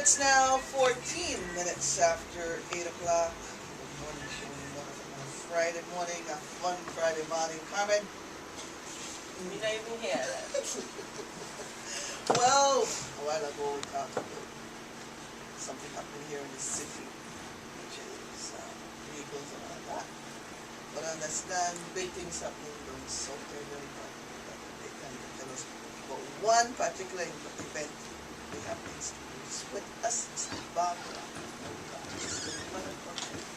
It's now 14 minutes after 8 o'clock. Good morning, Shane. Wonderful Friday morning, a fun Friday morning. Carmen? We don't even hear that. Well, a while ago we talked about something happening here in the city, which is vehicles and all that. But I understand big things happening down south there, very important that they can tell us about one particular event they have things to do. With us is Barbara.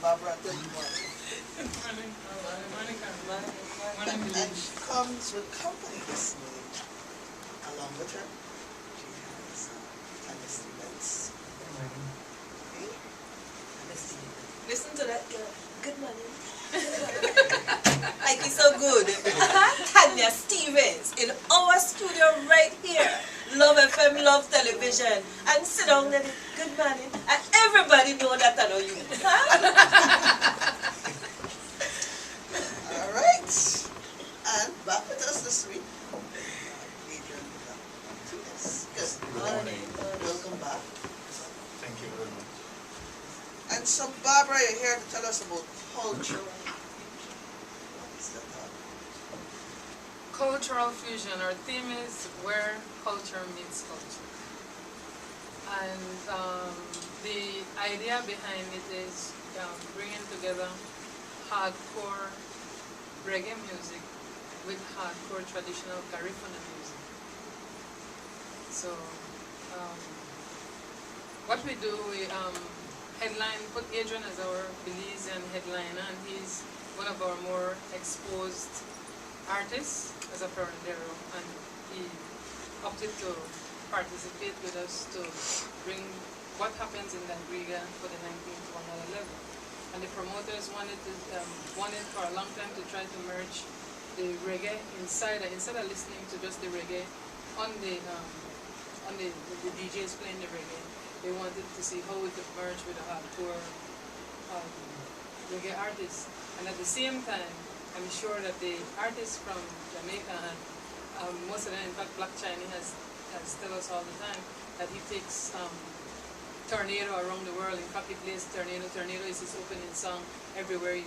Barbara, good morning. Good morning. And she comes with company this morning. Along with her, she has Tanya Stevens. Okay. Listen to that girl. Good morning. Like it's so good. Tanya Stevens in our studio right here. Love FM, Love Television. And sit down there. Good morning. And everybody know that I know you. All right. And back with us this week. Adrian Martinez. Good morning. Welcome back. Thank you very much. And so, Barbara, you're here to tell us about culture. What is that? Cultural fusion. Our theme is where culture meets culture. And the idea behind it is bringing together hardcore reggae music with hardcore traditional Garifuna music. So, what we do, we put Adrian as our Belizean headliner, and he's one of our more exposed artists as a Perandero, and he opted to participate with us to bring what happens in Danbriga for the 19th to another level. And the promoters wanted for a long time to try to merge the reggae instead of listening to just the reggae on the DJs playing the reggae. They wanted to see how we could merge with a hardcore reggae artists. And at the same time, I'm sure that the artists from Jamaica, and most of them, in fact, Black China has tell us all the time that he takes Tornado around the world. In fact, he plays Tornado. Tornado is his opening song everywhere he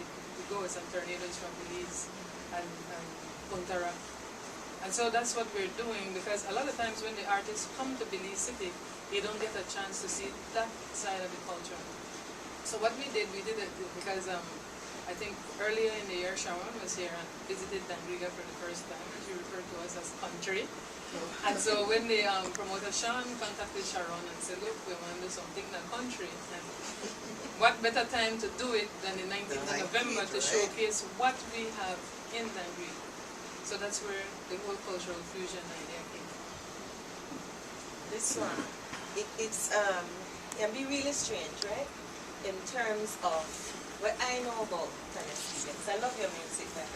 goes, and Tornado is from Belize and Puntara. And so that's what we're doing, because a lot of times when the artists come to Belize City, they don't get a chance to see that side of the culture. So what we did it because I think earlier in the year Sharon was here and visited Danbriga for the first time, and she referred to us as country. And so when the promoter Sean contacted Sharon and said, look, we want to do something in the country, and what better time to do it than the 19th of November to showcase what we have in Danbriga. So that's where the whole cultural fusion idea came from. This one, it's can be really strange, right? In terms of what I know about Tanya Stevens. I love your music, man.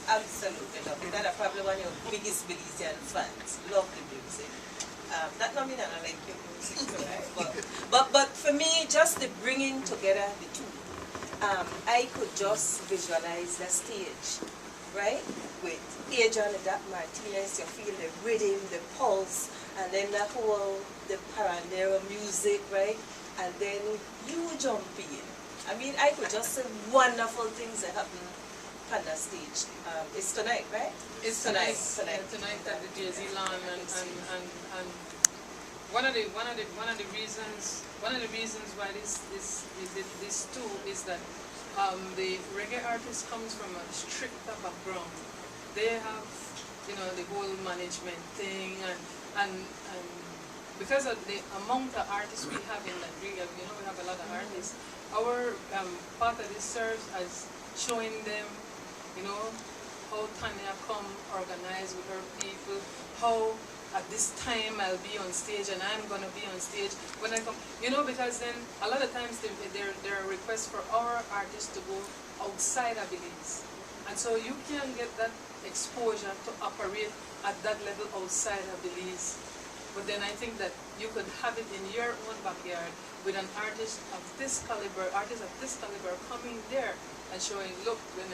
Absolutely love it. And I'm probably one of your biggest Belizean fans. Love the music. That don't mean that I like your music, right? But for me, just the bringing together the two, I could just visualize the stage, right? With Adrian and that Martinez, you feel the rhythm, the pulse, and then the whole, the Parandero music, right? And then you jump in. I mean, I could just say wonderful things that happen on the stage. It's tonight, right? It's tonight. Tonight at the Jay-Z lawn, and one of the reasons why this too is that the reggae artist comes from a stricter background. They have, the whole management thing, and because of the amount of artists we have in Nigeria, we have a lot of artists. Our part of this serves as showing them, how Tanya come organize with her people, how at this time I'll be on stage and I'm going to be on stage when I come, because then a lot of times there are requests for our artists to go outside of Belize. And so you can get that exposure to operate at that level outside of Belize. But then I think that you could have it in your own backyard with an artist of this caliber, coming there and showing, look, when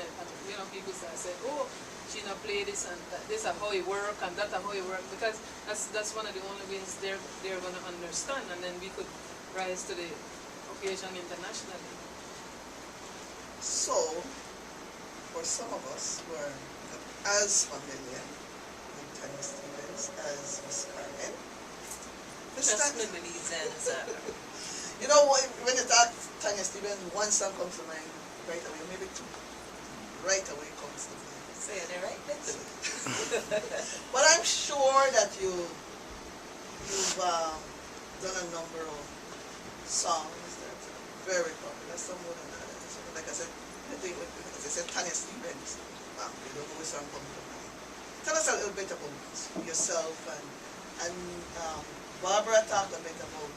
people start saying, oh, she not play this and that, this is how it work and that is how it work, because that's one of the only ways they're going to understand, and then we could rise to the occasion internationally. So, for some of us who are not as familiar with Tanya Stevens as Miss Carmen, this Trust time, me, Belizeans are. you know, when you talk Tanya Stevens, one song comes to mind right away, maybe two. Right away comes to mind. So you're the right person. But I'm sure that you've done a number of songs that are very popular. Some more than others. Like I said, as I said, Tanya Stevens. You don't know which song comes to mind. Tell us a little bit about yourself and Barbara talked a bit about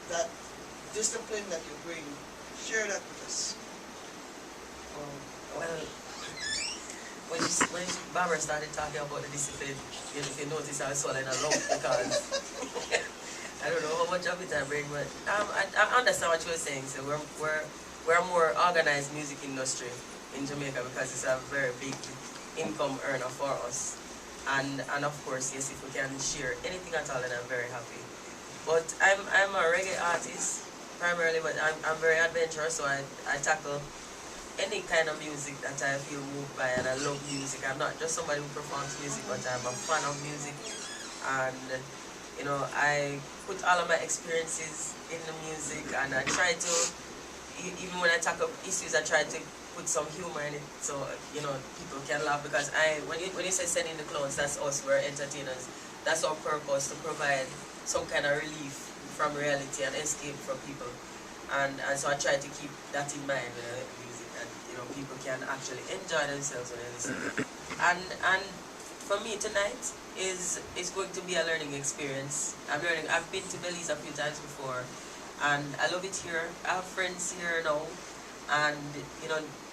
that discipline that you bring. Share that with us. Well, when Barbara started talking about the discipline, you notice I was swallowing a lump because I don't know how much of it I bring, but I understand what you were saying. So we're a more organized music industry in Jamaica because it's a very big income earner for us. And of course, yes, if we can share anything at all, then I'm very happy. But I'm a reggae artist primarily, but I'm very adventurous, so I tackle any kind of music that I feel moved by, and I love music. I'm not just somebody who performs music, but I'm a fan of music. And I put all of my experiences in the music, and I try to, even when I tackle issues, I try to put some humor in it, so people can laugh. Because when you say sending the clowns, that's us. We're entertainers. That's our purpose, to provide some kind of relief from reality and escape for people. And so I try to keep that in mind when I music, and people can actually enjoy themselves when they listen. And for me tonight is going to be a learning experience. I've been to Belize a few times before, and I love it here. I have friends here now, and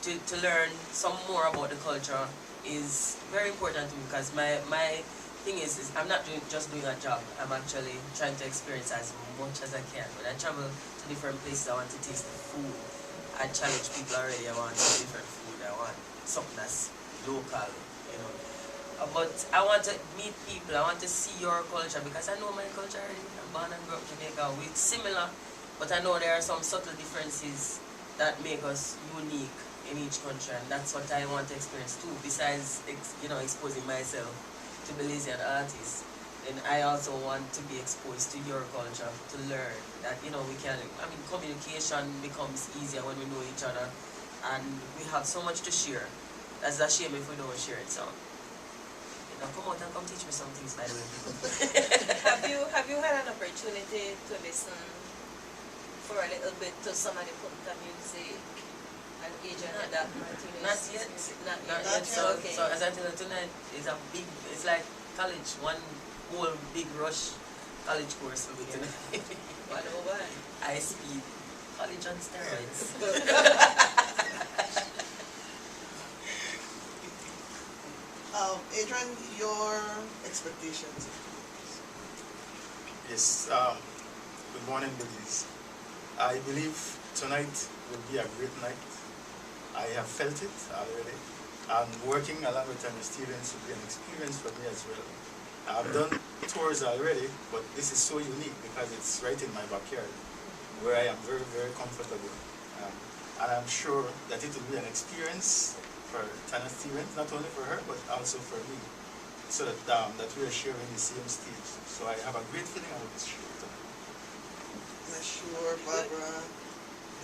to learn some more about the culture is very important to me, because my thing is I'm not just doing a job. I'm actually trying to experience as much as I can. When I travel to different places, I want to taste the food. I challenge people already. I want different food. I want something that's local, But I want to meet people. I want to see your culture, because I know my culture already. I'm born and grew up in Jamaica. We're similar, but I know there are some subtle differences that make us unique in each country, and that's what I want to experience too. Besides, exposing myself to Belizean artists, and I also want to be exposed to your culture, to learn that communication becomes easier when we know each other, and we have so much to share. That's a shame if we don't share it. So come out and come teach me some things, by the way, people. Have you had an opportunity to listen for a little bit to some of the Punta music and Adrian and that Martinez? Not yet. Not Not yet. yet. So, Okay. so as I tell you tonight, it's like college, one whole big rush college course for me tonight. 101. High speed. College on steroids. Adrian, your expectations. Yes, good morning, Belize. I believe tonight will be a great night. I have felt it already. And working along with Tanya Stevens will be an experience for me as well. I've done tours already, but this is so unique because it's right in my backyard, where I am very, very comfortable. And I'm sure that it will be an experience for Tanya Stevens, not only for her, but also for me, so that we are sharing the same stage. So I have a great feeling about this show tonight. I'm sure, Barbara,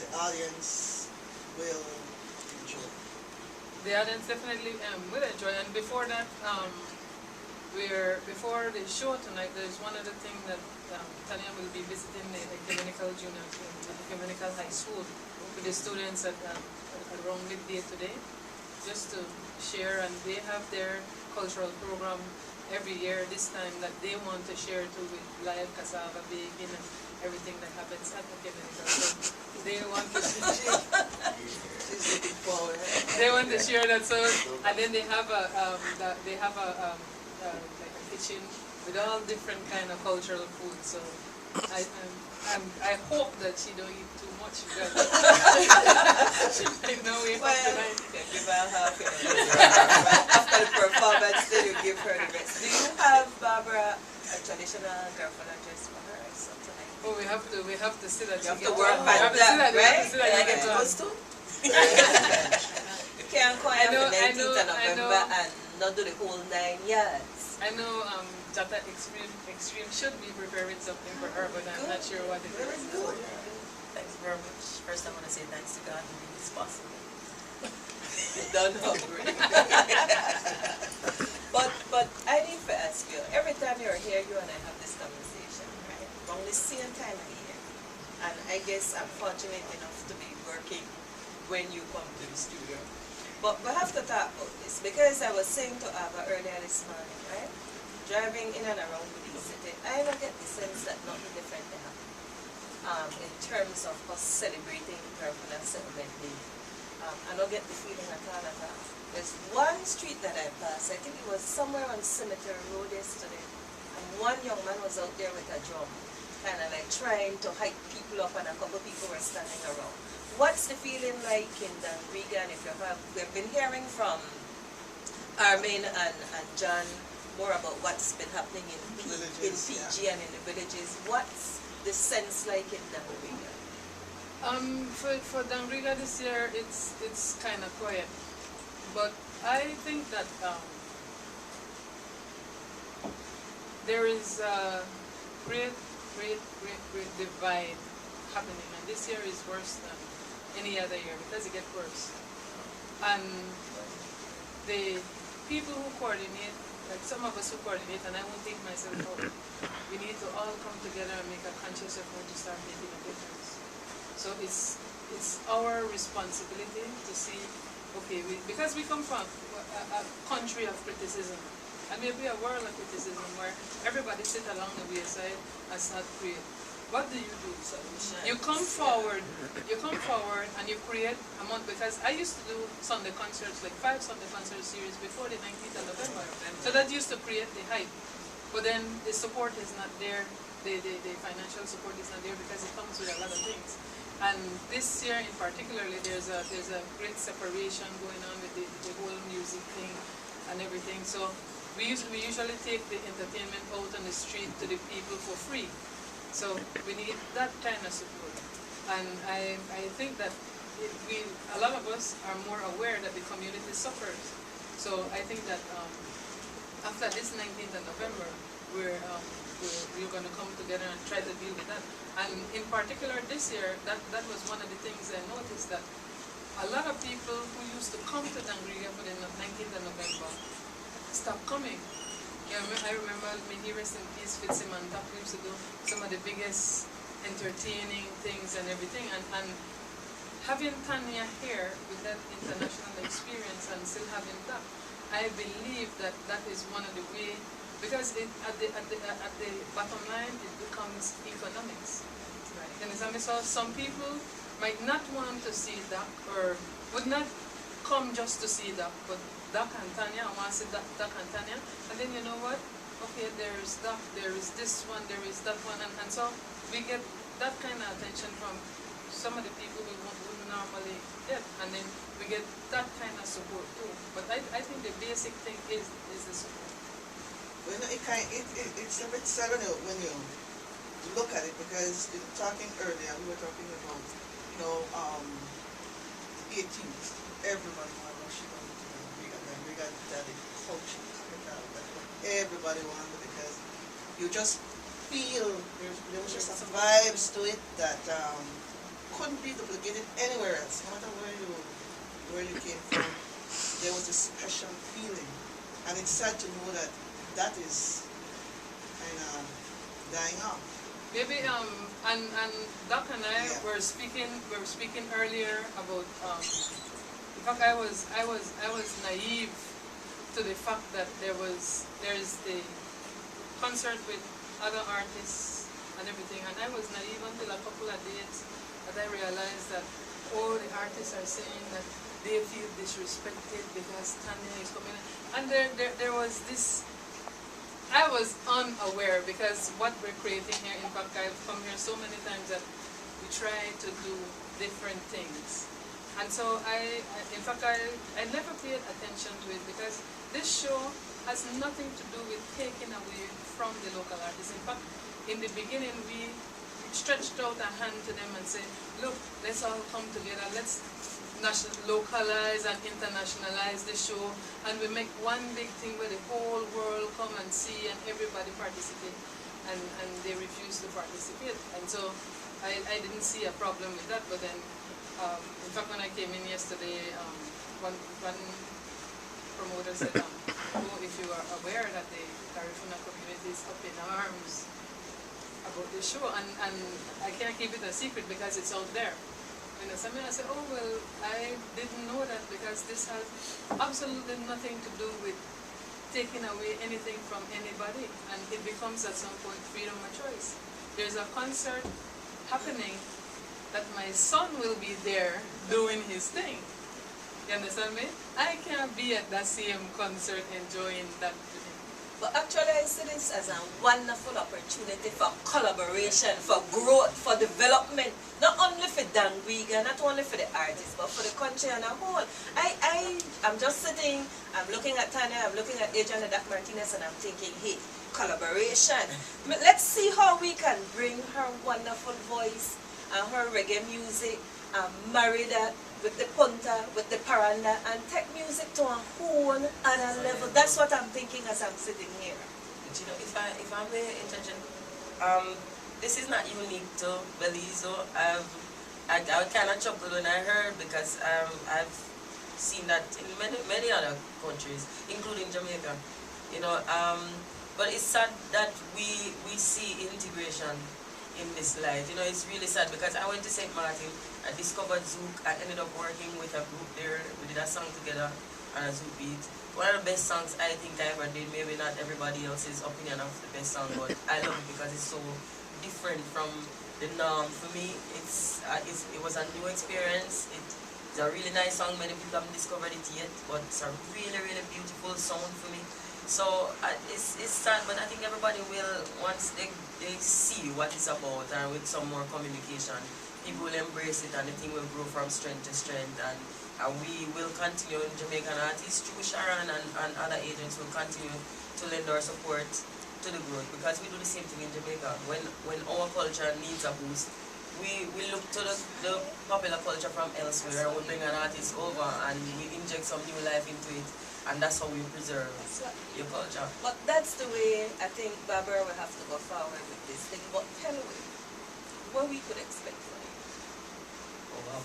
the audience will enjoy. The audience definitely will enjoy. And before that, before the show tonight, there's one other thing that Tanya will be visiting the Ecumenical Junior, the Ecumenical High School with the students at around midday today, just to share. And they have their cultural program every year this time that they want to share too, with live cassava baking and everything that happens at the Ecumenical. So they want to share. She's looking forward. They want to share that, so and then they have like a kitchen with all different kind of cultural food. So I hope that she don't eat too much, because she might not wake up tonight. Give her half after the performance, then you give her the rest. Do you have, Barbara, a traditional girlfriend dress for her, so tonight. Oh, we have to see that You have get to work on. on We have to see that, that, we have right? to see that Can I you get get on. close too? You can't come I on know, the 19th of I know. November and not do the whole 9 yards. I know Jata Extreme should be preparing something for her, but I'm not sure what it Very is. good. Thanks very much. First I want to say thanks to God who made this possible. You're done hungry. but I need to ask you, every time you're here, you and I have this conversation, right? Around the same time of the year. And I guess I'm fortunate enough to be working when you come to the studio. But we have to talk about this because I was saying to Ava earlier this morning, right? Driving in and around Belize City, I don't get the sense that nothing different can happen in terms of us celebrating Permanent Settlement Day. I don't get the feeling at all. There's one street that I passed, I think it was somewhere on Cemetery Road yesterday, and one young man was out there with a drum, kind of like trying to hype people up, and a couple people were standing around. What's the feeling like in Danriga? And if you have, we've been hearing from Armin and John more about what's been happening in PG and in the villages. What's the sense like in Danriga? For Danriga this year, it's kind of quiet, but I think that there is a great divide happening, and this year is worse than any other year because it gets worse. And the people who coordinate, like some of us who coordinate, and I won't take myself out, we need to all come together and make a conscious effort to start making a difference. So it's our responsibility to see, okay, because we come from a country of criticism, and maybe a world of criticism where everybody sit along the wayside and start create. What do? You come forward and you create a month, because I used to do Sunday concerts, like 5 Sunday concert series before the 19th of November. So that used to create the hype. But then the support is not there, the financial support is not there because it comes with a lot of things. And this year in particularly, there's a great separation going on with the whole music thing and everything. So we usually take the entertainment out on the street to the people for free. So we need that kind of support. And I think that a lot of us are more aware that the community suffers. So I think that after this 19th of November, we're going to come together and try to deal with that. And in particular this year, that was one of the things I noticed, that a lot of people who used to come to Danriga for the 19th of November stopped coming. Yeah, I remember, may he rest in peace, Fitzsimmons used to do some of the biggest entertaining things and everything. And having Tanya here with that international experience and still having that, I believe that that is one of the ways. Because at the bottom line, it becomes economics. Right. And so some people might not want to see Doc, or would not come just to see Doc, but Doc and Tanya, I want to see Doc and Tanya. And then you know what? Okay, there's Doc, there is this one, there is that one. And so we get that kind of attention from some of the people we wouldn't normally get. And then we get that kind of support too. But I think the basic thing is the support. Well, it's a bit sad when you look at it, because talking earlier, we were talking about, the 18th, everybody wanted to rush on to we got that culture, everybody wanted, because you just feel, there was just some vibes to it that couldn't be duplicated anywhere else, no matter where you came from. There was a special feeling, and it's sad to know that that is kind of dying off. Maybe and Doc and I were speaking earlier about in fact I was naive to the fact that there's the concert with other artists and everything, and I was naive until a couple of days that I realized that all the artists are saying that they feel disrespected because Tanya is coming in. And there was this, I was unaware, because what we're creating here, in fact, I've come here so many times that we try to do different things. And so in fact, I never paid attention to it, because this show has nothing to do with taking away from the local artists. In fact, in the beginning, we stretched out a hand to them and said, look, let's all come together, let's localize and internationalize the show, and we make one big thing where the whole world come and see and everybody participate, and they refuse to participate. And so I didn't see a problem with that, but then in fact when I came in yesterday, one promoter said, oh, if you are aware that the Garifuna community is up in arms about the show, and I can't keep it a secret because it's out there. And I said, oh well, I didn't know that, because this has absolutely nothing to do with taking away anything from anybody, and it becomes at some point freedom of choice. There's a concert happening that my son will be there doing his thing. You understand me? I can't be at that same concert enjoying that. But actually, I see this as a wonderful opportunity for collaboration, for growth, for development, not only for Dangwiga, not only for the artists, but for the country as a whole. I'm just sitting, I'm looking at Tanya, I'm looking at Adriana Dak Martinez, and I'm thinking, hey, collaboration. Let's see how we can bring her wonderful voice and her reggae music and marry that with the punta, with the paranda, and take music to a whole other level. That's what I'm thinking as I'm sitting here. But you know, if I'm the intention, this is not unique to Belize. So I kind of chuckled when I heard, because I've seen that in many other countries, including Jamaica. You know, but it's sad that we see integration in this light. You know, it's really sad, because I went to St. Martin, I discovered Zouk, I ended up working with a group there, we did a song together on a Zouk beat. One of the best songs I think I ever did, maybe not everybody else's opinion of the best song, but I love it because it's so different from the norm. For me, it was a new experience. It's a really nice song, many people haven't discovered it yet, but it's a really, really beautiful sound for me. So it's sad, but I think everybody will, once they see what it's about, and with some more communication, people will embrace it, and the thing will grow from strength to strength. And we will continue, Jamaican artists, through Sharon and other agents, will continue to lend our support to the growth, because we do the same thing in Jamaica. When our culture needs a boost, we look to the popular culture from elsewhere, and we bring an artist over and we inject some new life into it. And that's how we preserve your culture. But that's the way I think Barbara will have to go forward with this thing. But tell me, what we could expect from it? Oh wow.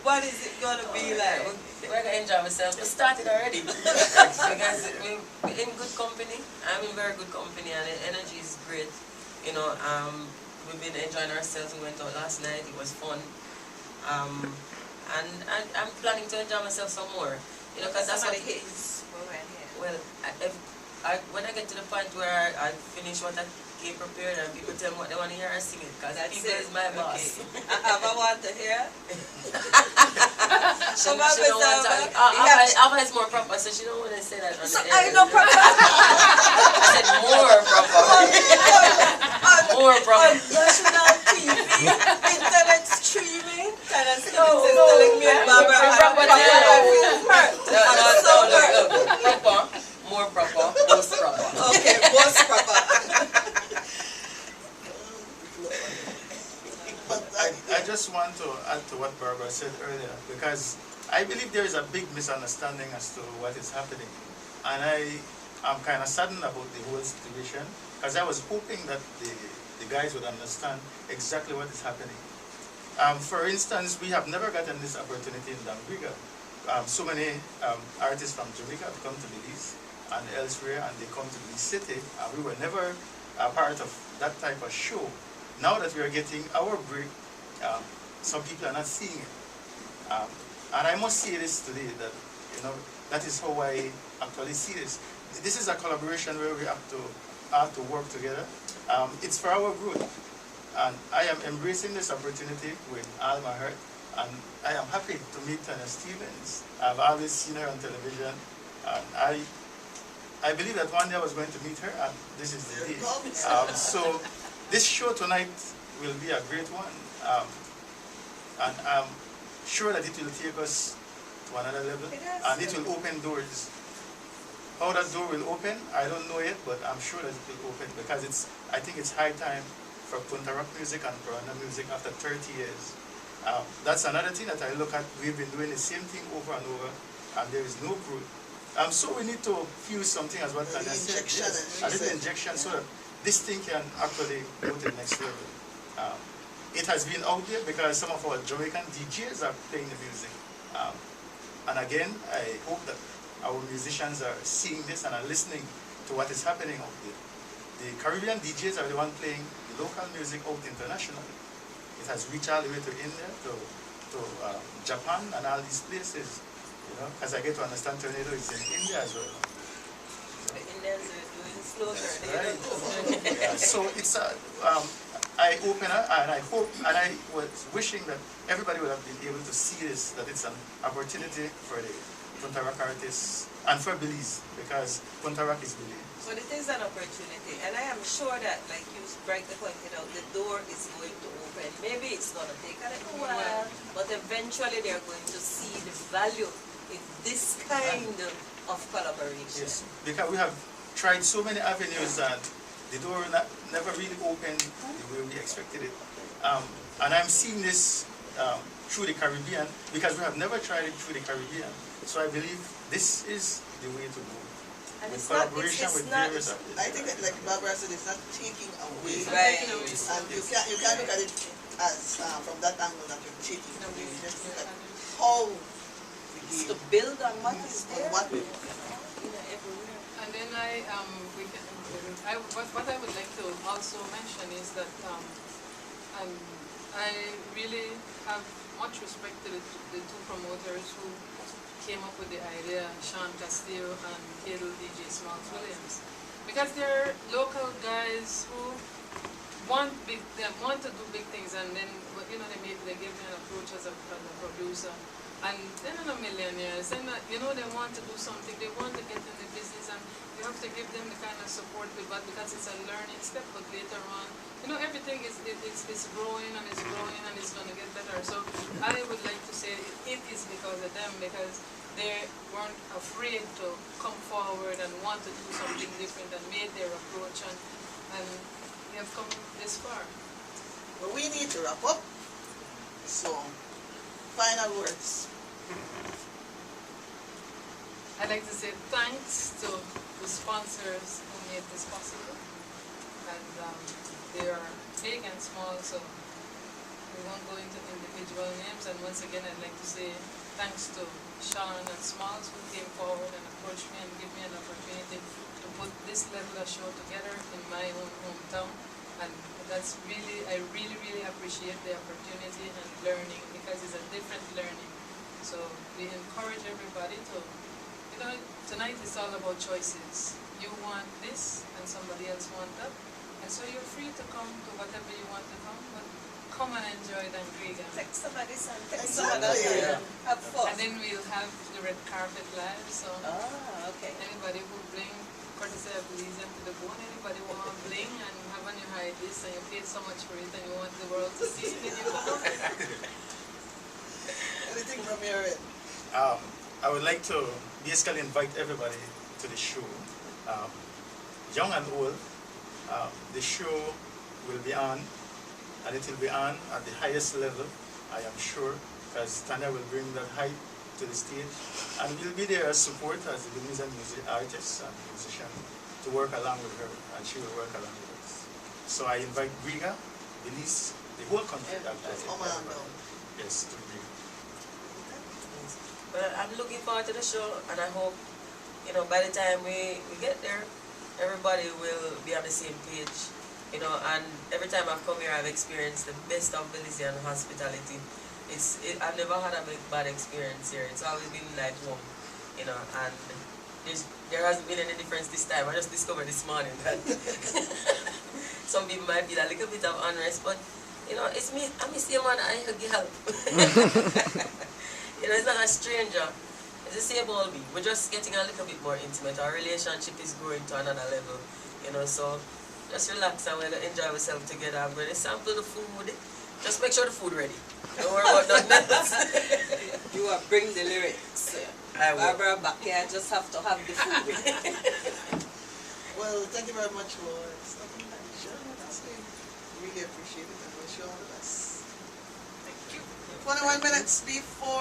What is it gonna be like? We're gonna enjoy ourselves. We started already. Because we're in good company. I'm in very good company, and the energy is great. You know, we've been enjoying ourselves. We went out last night, it was fun. And I'm planning to enjoy myself some more, you know, because that's what it is. Well, when I get to the point where I finish what I came prepared and people tell me what they want to hear, I sing it, because people is my boss. Okay. I want to hear. She don't want to. Alva is more proper, so she don't want to say that on the air. I know proper. I said more proper. More proper. National TV, internet streaming, kind of stuff. Telling me Barbara I feel hurt. Proper, more proper, most proper. Okay, most proper. But I just want to add to what Barbara said earlier, because I believe there is a big misunderstanding as to what is happening. And I am kind of saddened about the whole situation, because I was hoping that the guys would understand exactly what is happening. For instance, we have never gotten this opportunity in Dangwiga. So many artists from Jamaica have come to Belize and elsewhere, and they come to Belize City, and we were never a part of that type of show. Now that we are getting our break, some people are not seeing it. And I must say this today, that, you know, that is how I actually see this. This is a collaboration where we have to work together. It's for our growth. And I am embracing this opportunity with all my heart. And I am happy to meet Tanya Stevens. I've always seen her on television. And I believe that one day I was going to meet her, and this is the day. So this show tonight will be a great one. And I'm sure that it will take us to another level. And it will open doors How that door will open, I don't know yet, but I'm sure that it will open because I think it's high time for Punta Rock music and Corona music after 30 years. That's another thing that I look at. We've been doing the same thing over and over, and there is no growth. So we need to fuse something as what Tanya said. Injection, Yes, a little injection so that this thing can actually go to the next level. It has been out there because some of our Jamaican DJs are playing the music. And again, I hope that our musicians are seeing this and are listening to what is happening out there. The Caribbean DJs are the one playing the local music out internationally. It has reached all the way to India, to Japan and all these places. You know, because I get to understand Tornado is in India as well. The Indians are doing slow That's burn. right. Yeah, so it's a eye-opener, and I hope, and I was wishing that everybody would have been able to see this, that it's an opportunity for the Punta Rock artists and for Belize, because Punta Rock is Belize. But it is an opportunity, and I am sure that, like you rightly pointed out, the door is going to open. Maybe it's going to take a little while, but eventually they're going to see the value in this kind of collaboration. Yes, because we have tried so many avenues that the door never really opened the way we expected it. And I'm seeing this through the Caribbean, because we have never tried it through the Caribbean. So I believe this is the way to go. And In it's not, collaboration it's with not, various artists. I think that, like Barbara said, it's not taking away. Right. And you can't look at it as from that angle that you're taking away. Just look at how we to give build on what is on there. what we Everywhere. And then what I would like to also mention is that I really have much respect to the two promoters who came up with the idea, Sean Castillo and Cable DJ Smalls Williams, because they're local guys who want to do big things, and then they give me an approach as a producer. And they're not millionaires, they're not, they want to do something, they want to get in the business, and you have to give them the kind of support we got, because it's a learning step, but later on, everything is growing and it's growing and it's going to get better. So I would like to say it is because of them, because they weren't afraid to come forward and want to do something different and made their approach, and we have come this far. Well, we need to wrap up. So, final words. I'd like to say thanks to the sponsors who made this possible. And they are big and small, so we won't go into individual names. And once again, I'd like to say thanks to Sean and Smalls who came forward and approached me and gave me an opportunity to put this level of show together in my own hometown. And that's really, I really, really appreciate the opportunity and learning, because it's a different learning. So we encourage everybody to, tonight is all about choices. You want this and somebody else want that. And so you're free to come to whatever you want to come, but come and enjoy the Griga. Take some of this and take Exactly. some of that. Yeah. Have fun. And then we'll have the red carpet live, so Okay. anybody who bring courtesy of Belize to the bone, anybody who want to bling and have on your high this and you paid so much for it and you want the world to see it, then you come. Anything from your end? I would like to basically invite everybody to the show. Young and old, the show will be on, and it will be on at the highest level, I am sure, because Tanya will bring that hype to the stage, and we'll be there as support as the Belizean music artist and musician to work along with her, and she will work along with us. So I invite Griga, Belize, the whole country, yes, to be. Well, I'm looking forward to the show, and I hope, by the time we get there, everybody will be on the same page, and every time I've come here, I've experienced the best of Belizean hospitality. I've never had a bad experience here. It's always been like home, and there hasn't been any difference this time. I just discovered this morning that some people might feel a little bit of unrest, but, it's me, I'm the same one, I help. It's not a stranger. It's the same old me. We're just getting a little bit more intimate. Our relationship is growing to another level, so just relax and we'll enjoy ourselves together. I'm going to sample the food, Just make sure the food ready. Don't worry about nothing else. You are bring the lyrics. I will. Barbara back here, I just have to have the food. Well, thank you very much for stopping by and sharing with us. We really appreciate it and wish you all the best. Thank you. 21 minutes before